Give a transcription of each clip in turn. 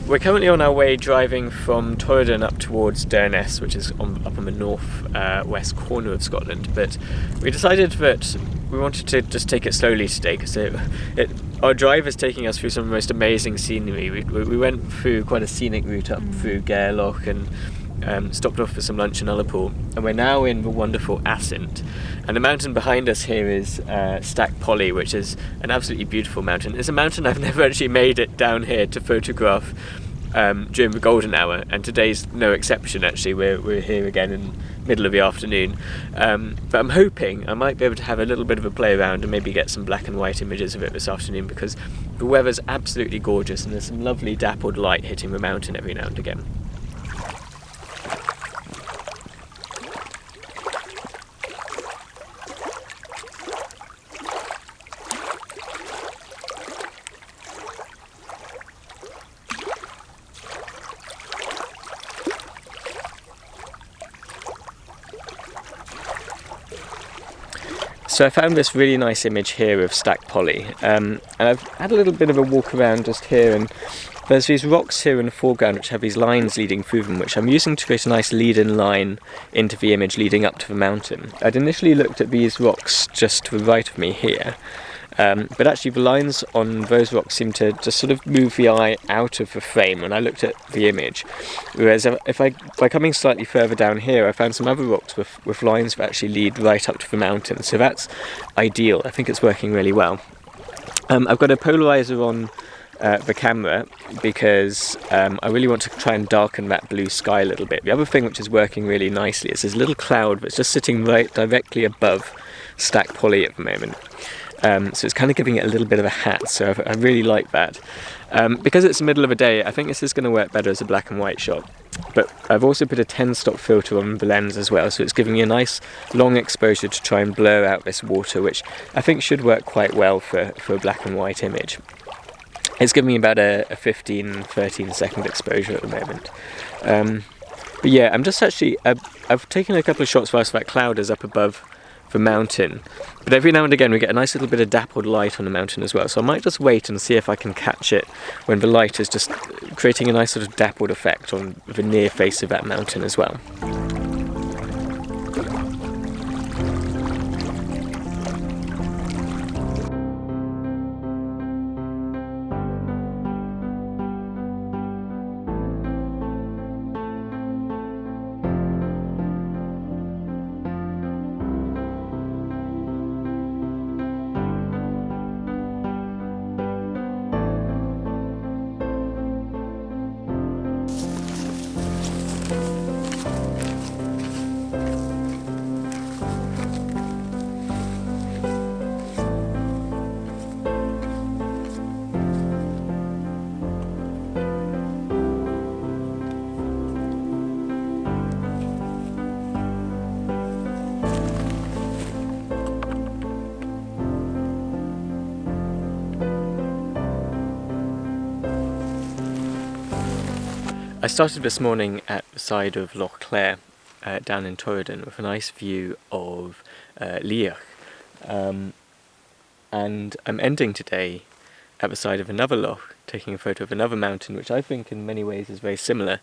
We're currently on our way driving from Torridon up towards Durness, which is up on the north west corner of Scotland, but we decided that we wanted to just take it slowly today because our drive is taking us through some of the most amazing scenery. We went through quite a scenic route up through Gairloch and stopped off for some lunch in Ullapool, and we're now in the wonderful Assynt. And the mountain behind us here is Star Pollaidh, which is an absolutely beautiful mountain. It's a mountain I've never actually made it down here to photograph during the golden hour, and today's no exception actually. We're here again in the middle of the afternoon, but I'm hoping I might be able to have a little bit of a play around and maybe get some black and white images of it this afternoon, because the weather's absolutely gorgeous and there's some lovely dappled light hitting the mountain every now and again. So I found this really nice image here of Star Pollaidh, and I've had a little bit of a walk around just here, and there's these rocks here in the foreground which have these lines leading through them, which I'm using to create a nice lead-in line into the image leading up to the mountain. I'd initially looked at these rocks just to the right of me here, but actually the lines on those rocks seem to just sort of move the eye out of the frame when I looked at the image. Whereas by coming slightly further down here, I found some other rocks with lines that actually lead right up to the mountain. So that's ideal. I think it's working really well. I've got a polarizer on the camera because I really want to try and darken that blue sky a little bit. The other thing which is working really nicely is this little cloud that's just sitting right directly above Star Pollaidh at the moment. So it's kind of giving it a little bit of a hat, so I really like that. Because it's the middle of the day, I think this is going to work better as a black and white shot. But I've also put a 10-stop filter on the lens as well, so it's giving me a nice long exposure to try and blur out this water, which I think should work quite well for a black and white image. It's giving me about a 15-13 second exposure at the moment. But yeah, I'm just actually, I've taken a couple of shots whilst that cloud is up above the mountain, but every now and again we get a nice little bit of dappled light on the mountain as well, so I might just wait and see if I can catch it when the light is just creating a nice sort of dappled effect on the near face of that mountain as well. I started this morning at the side of Loch Clare, down in Torridon, with a nice view of Leach, and I'm ending today at the side of another loch, taking a photo of another mountain which I think in many ways is very similar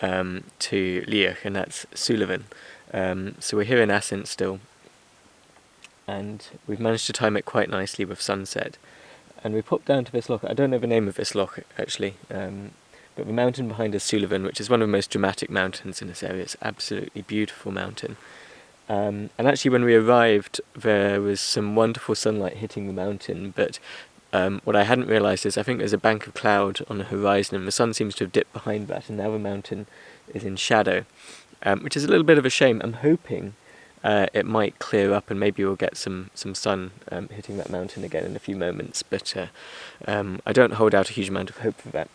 to Leach, and that's Suilven. So we're here in Assynt still, and we've managed to time it quite nicely with sunset, and we popped down to this loch. I don't know the name of this loch actually, but the mountain behind us, Suilven, which is one of the most dramatic mountains in this area. It's an absolutely beautiful mountain. And actually when we arrived there was some wonderful sunlight hitting the mountain, but what I hadn't realised is I think there's a bank of cloud on the horizon and the sun seems to have dipped behind that, and now the mountain is in shadow, which is a little bit of a shame. I'm hoping it might clear up and maybe we'll get some sun hitting that mountain again in a few moments, but I don't hold out a huge amount of hope for that.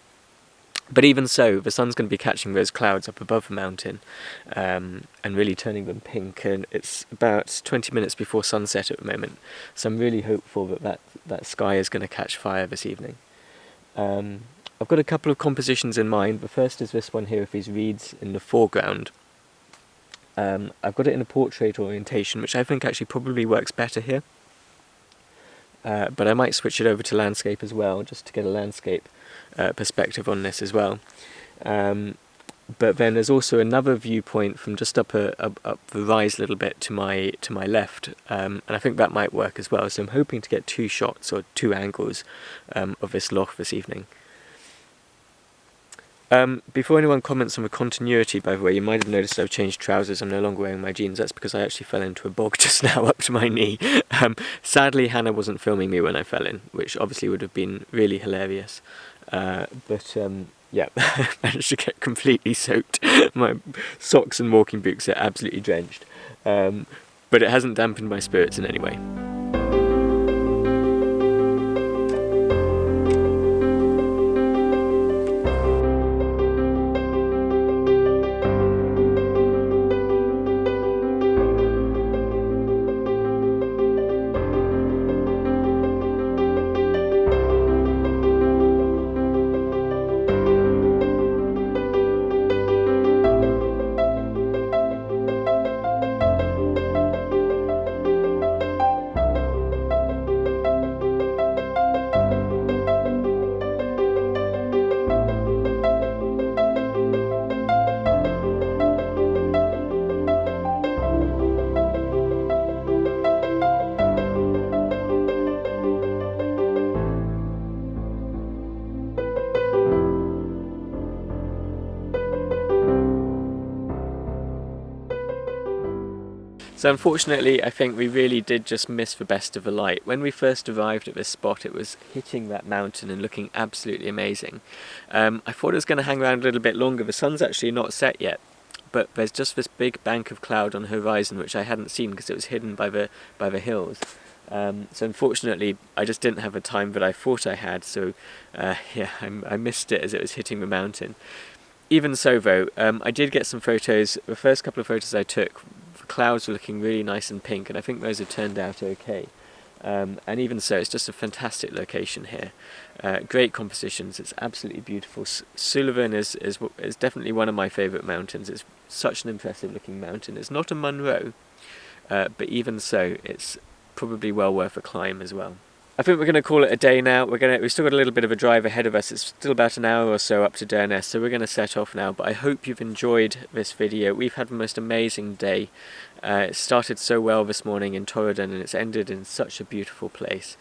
But even so, the sun's going to be catching those clouds up above the mountain and really turning them pink, and it's about 20 minutes before sunset at the moment, so I'm really hopeful that sky is going to catch fire this evening. I've got a couple of compositions in mind. The first is this one here with these reeds in the foreground. I've got it in a portrait orientation, which I think actually probably works better here. But I might switch it over to landscape as well, just to get a landscape perspective on this as well. But then there's also another viewpoint from just up the rise a little bit to my left, and I think that might work as well. So I'm hoping to get 2 shots or 2 angles of this loch this evening. Before anyone comments on the continuity, by the way, you might have noticed I've changed trousers. I'm no longer wearing my jeans. That's because I actually fell into a bog just now up to my knee. Sadly, Hannah wasn't filming me when I fell in, which obviously would have been really hilarious. Yeah, I managed to get completely soaked. My socks and walking boots are absolutely drenched. But it hasn't dampened my spirits in any way. So unfortunately, I think we really did just miss the best of the light. When we first arrived at this spot, it was hitting that mountain and looking absolutely amazing. I thought it was going to hang around a little bit longer. The sun's actually not set yet, but there's just this big bank of cloud on the horizon which I hadn't seen because it was hidden by the hills. So unfortunately, I just didn't have the time that I thought I had. So yeah, I missed it as it was hitting the mountain. Even so, though, I did get some photos. The first couple of photos I took, the clouds were looking really nice and pink, and I think those have turned out okay. And even so, it's just a fantastic location here. Great compositions. It's absolutely beautiful. Suilven is definitely one of my favourite mountains. It's such an impressive looking mountain. It's not a Munro, but even so, it's probably well worth a climb as well. I think we're going to call it a day now. We've still got a little bit of a drive ahead of us. It's still about an hour or so up to Durness, so we're going to set off now. But I hope you've enjoyed this video. We've had the most amazing day. It started so well this morning in Torridon, and it's ended in such a beautiful place.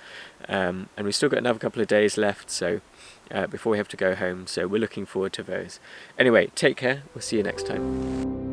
And we've still got another couple of days left, so before we have to go home. So we're looking forward to those. Anyway, take care. We'll see you next time.